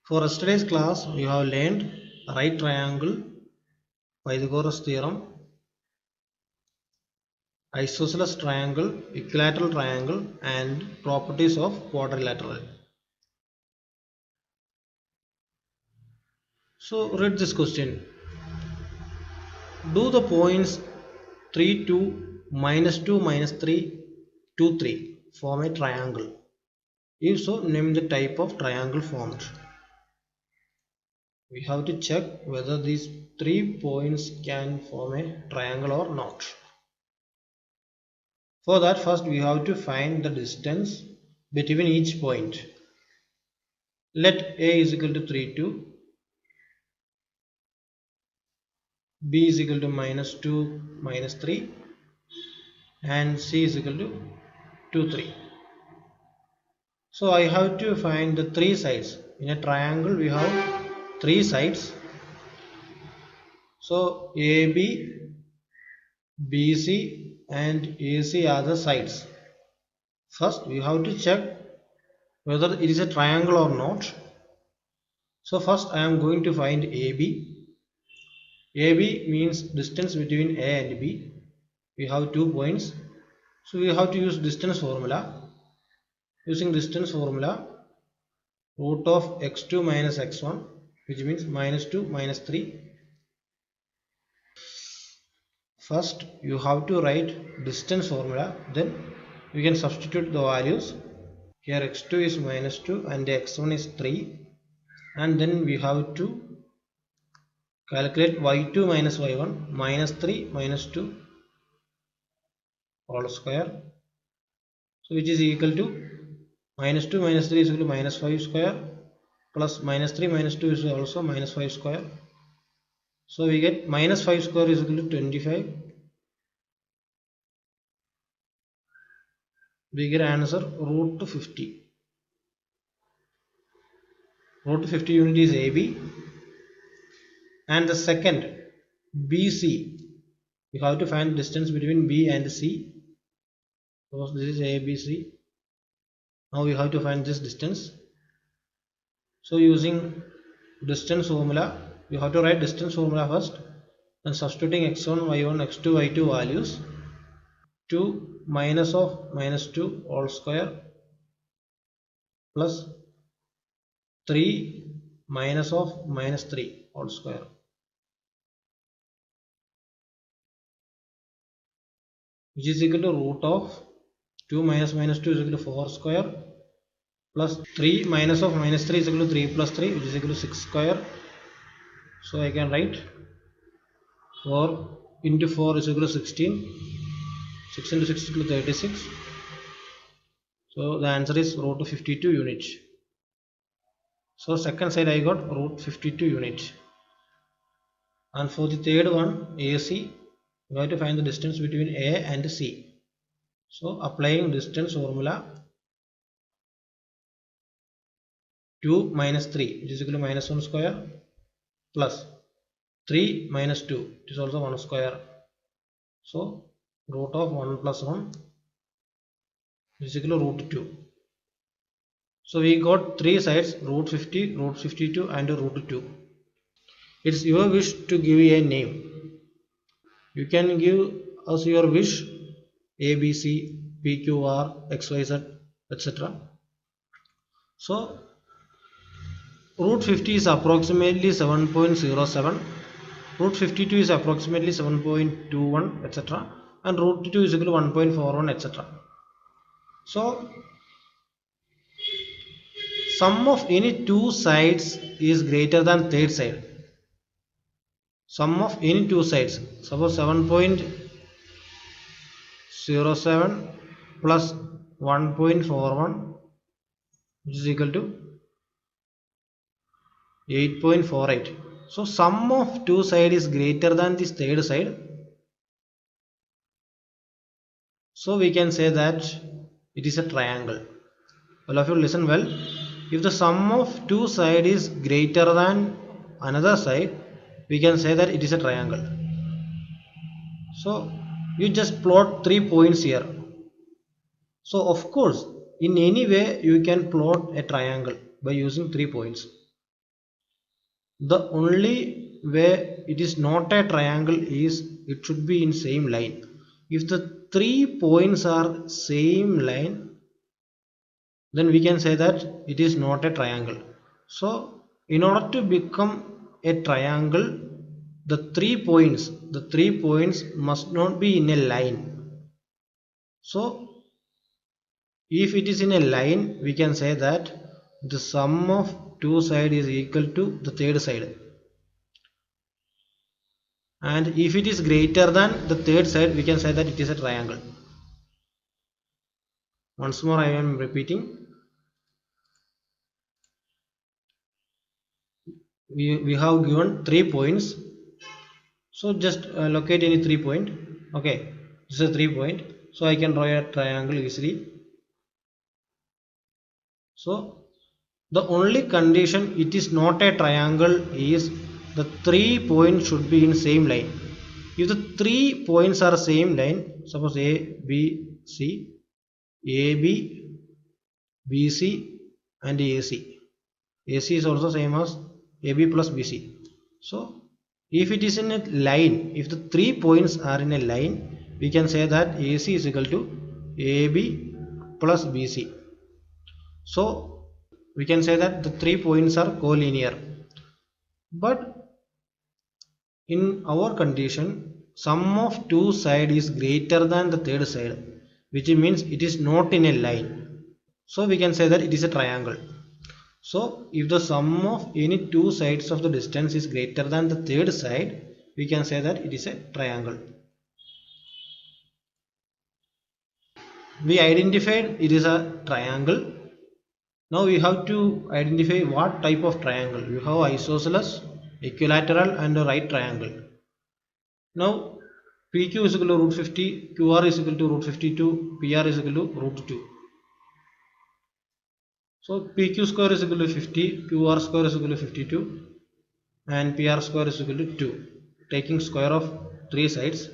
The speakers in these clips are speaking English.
For yesterday's class, we have learned right triangle, Pythagoras theorem, isosceles triangle, equilateral triangle, and properties of quadrilateral. So read this question. Do the points 3, 2, minus 2, minus 3, 2, 3 form a triangle? If so, name the type of triangle formed. We have to check whether these 3 points can form a triangle or not. For that, first we have to find the distance between each point. Let A is equal to 3, 2, B is equal to minus 2, minus 3, and C is equal to 2, 3. So I have to find the 3 sides. In a triangle we have 3 sides. So AB, BC and AC are the sides. First we have to check whether it is a triangle or not. So first I am going to find AB. AB means distance between A and B. We have 2 points. So we have to use distance formula. Using distance formula, root of x2 minus x1, which means minus 2 minus 3. First you have to write distance formula, then you can substitute the values. Here x2 is minus 2 and x1 is 3, and then we have to calculate y2 minus y1, minus 3 minus 2 all square, so which is equal to minus 2 minus 3 is equal to minus 5 square, plus minus 3 minus 2 is also minus 5 square. So we get minus 5 square is equal to 25. We get answer root 50. Root 50 unit is AB. And the second BC, we have to find distance between B and C. Suppose this is ABC. Now we have to find this distance. So using distance formula, you have to write distance formula first, and substituting x1, y1, x2, y2 values. 2 minus of minus 2 all square plus 3 minus of minus 3 all square, which is equal to root of 2 minus minus 2 is equal to 4 square, plus 3 minus of minus 3 is equal to 3 plus 3, which is equal to 6 square. So I can write 4 into 4 is equal to 16. 6 into 6 is equal to 36. So the answer is root 52 unit. So second side I got root 52 unit. And for the third one, AC, we have to find the distance between A and C. So applying distance formula, 2 minus 3, which is equal to minus 1 square, plus 3 minus 2, it is also 1 square. So root of 1 plus 1 is equal to root 2. So we got 3 sides, root 50, root 52 and root 2. It's your wish to give a name. You can give us your wish, A, B, C, P, Q, R, X, Y, Z, etc. So root 50 is approximately 7.07, root 52 is approximately 7.21, etc. and root 2 is equal to 1.41, etc. So sum of any two sides is greater than third side. Sum of any two sides, suppose 7.07 plus 1.41, which is equal to 8.48. So sum of two sides is greater than this third side. So we can say that it is a triangle. All of you listen well. If the sum of two sides is greater than another side, we can say that it is a triangle. So you just plot 3 points here. So of course, in any way you can plot a triangle by using 3 points. The only way it is not a triangle is it should be in same line. If the 3 points are same line, then we can say that it is not a triangle. So in order to become a triangle, the three points must not be in a line. So if it is in a line, we can say that the sum of two sides is equal to the third side. And if it is greater than the third side, we can say that it is a triangle. Once more I am repeating. We have given 3 points. So just locate any 3 point. Okay, this is a 3 point. So I can draw a triangle easily. So the only condition it is not a triangle is the 3 points should be in same line. If the 3 points are same line, suppose A, B, C, AB, BC and AC. AC is also same as AB plus BC. So if it is in a line, if the 3 points are in a line, we can say that AC is equal to AB plus BC. So we can say that the 3 points are collinear. But in our condition, sum of two sides is greater than the third side, which means it is not in a line. So we can say that it is a triangle. So if the sum of any two sides of the distance is greater than the third side, we can say that it is a triangle. We identified it is a triangle. Now we have to identify what type of triangle. We have isosceles, equilateral and a right triangle. Now PQ is equal to root 50, QR is equal to root 52, PR is equal to root 2. So PQ square is equal to 50, QR square is equal to 52 and PR square is equal to 2, taking square of 3 sides.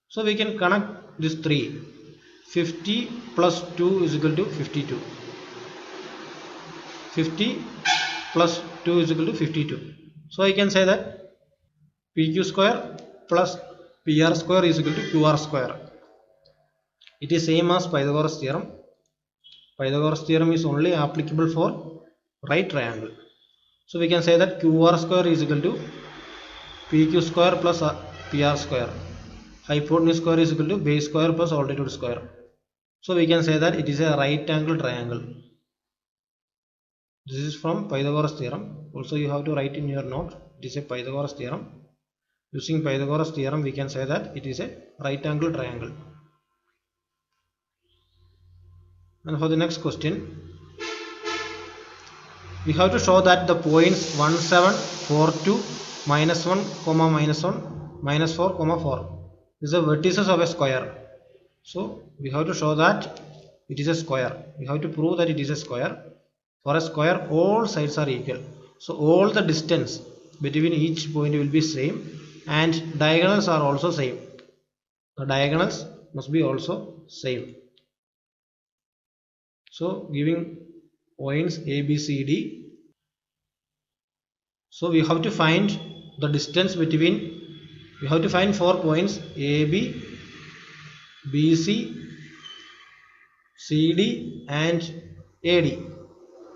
So we can connect this 3. 50 plus 2 is equal to 52. 50 plus 2 is equal to 52. So I can say that PQ square plus PR square is equal to QR square. It is same as Pythagoras theorem. Pythagoras theorem is only applicable for right triangle. So we can say that QR square is equal to PQ square plus PR square. Hypotenuse square is equal to base square plus altitude square. So we can say that it is a right angle triangle. This is from Pythagoras theorem. Also you have to write in your note. It is a Pythagoras theorem. Using Pythagoras theorem we can say that it is a right angle triangle. And for the next question, we have to show that the points 1, 7, 4, 2, minus 1, comma minus 1, minus 4, comma 4 is the vertices of a square. So we have to show that it is a square. We have to prove that it is a square. For a square, all sides are equal. So all the distance between each point will be same and diagonals are also same. The diagonals must be also same. So giving points A, B, C, D. So we have to find the distance between, we have to find 4 points A, B, B, C, C, D and A, D.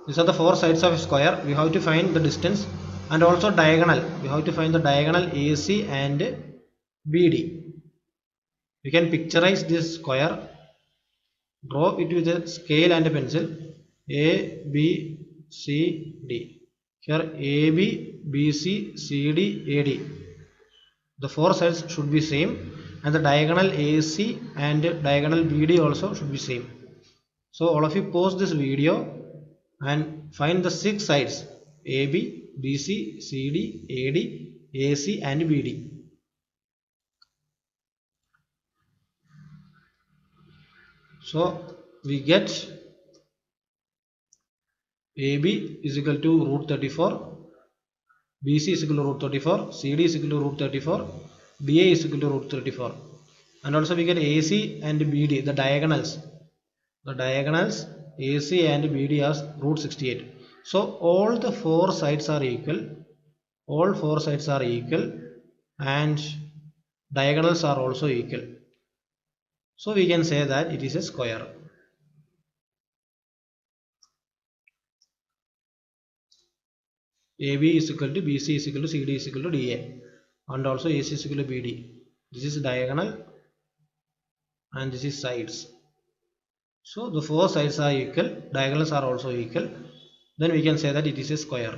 These are the 4 sides of a square. We have to find the distance and also diagonal. We have to find the diagonal AC and BD. We can picturize this square. Draw it with a scale and a pencil. A, B, C, D. Here A, B, B, C, C, D, A, D. The 4 sides should be same and the diagonal AC and diagonal BD also should be same. So all of you pause this video and find the 6 sides AB, BC, CD, AD, AC and BD. So we get AB is equal to root 34, BC is equal to root 34, CD is equal to root 34, DA is equal to root 34. And also we get AC and BD, the diagonals AC and BD as root 68. So all the 4 sides are equal all four sides are equal and diagonals are also equal. So we can say that it is a square. AB is equal to BC is equal to CD is equal to DA, and also AC is equal to BD. This is diagonal and this is sides. So the four sides are equal, diagonals are also equal. Then we can say that it is a square.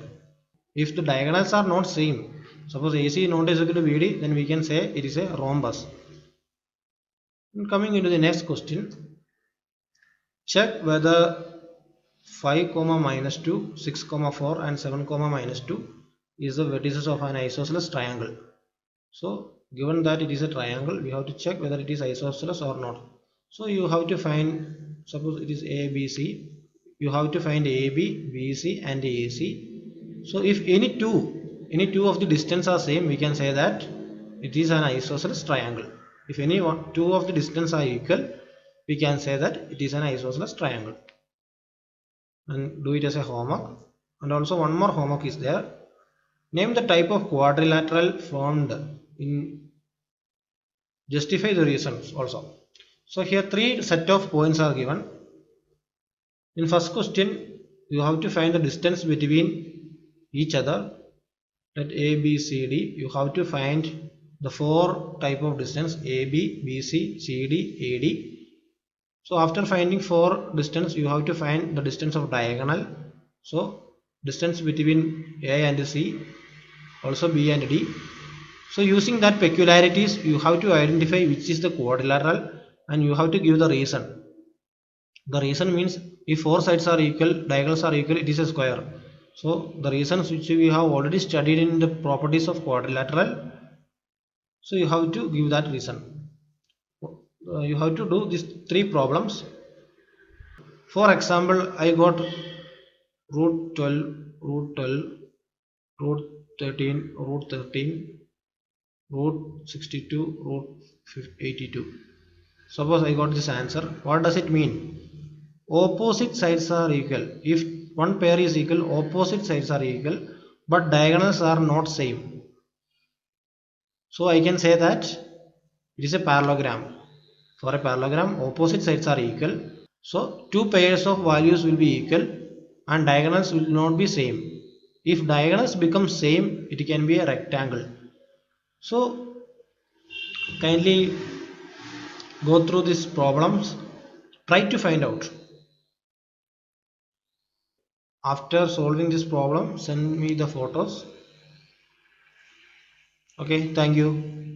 If the diagonals are not same, suppose AC not is equal to BD, then we can say it is a rhombus. And coming into the next question, check whether 5 comma minus 2, 6 comma 4 and 7 comma minus 2 is the vertices of an isosceles triangle. So given that it is a triangle, we have to check whether it is isosceles or not. So you have to find, suppose it is ABC, you have to find AB, BC and AC. So if any two of the distance are same, we can say that it is an isosceles triangle. If two of the distance are equal, we can say that it is an isosceles triangle. And do it as a homework. And also one more homework is there. Name the type of quadrilateral formed in, justify the reasons also. So here three set of points are given. In first question, you have to find the distance between each other. Let A, B, C, D. You have to find the four type of distance A, B, B, C, C, D, A, D. So after finding four distance, you have to find the distance of diagonal. So distance between A and C, also B and D. So using that peculiarities, you have to identify which is the quadrilateral and you have to give the reason. The reason means if four sides are equal, diagonals are equal, it is a square. So the reasons which we have already studied in the properties of quadrilateral, so you have to give that reason. You have to do these three problems. For example, I got root 12, root 12, root 13, root 13, root 62, root 82. Suppose I got this answer. What does it mean? Opposite sides are equal. If one pair is equal, opposite sides are equal, but diagonals are not same. So I can say that it is a parallelogram. For a parallelogram, opposite sides are equal. So two pairs of values will be equal and diagonals will not be same. If diagonals become same, it can be a rectangle. So kindly go through these problems, try to find out. After solving this problem, send me the photos. Okay, thank you.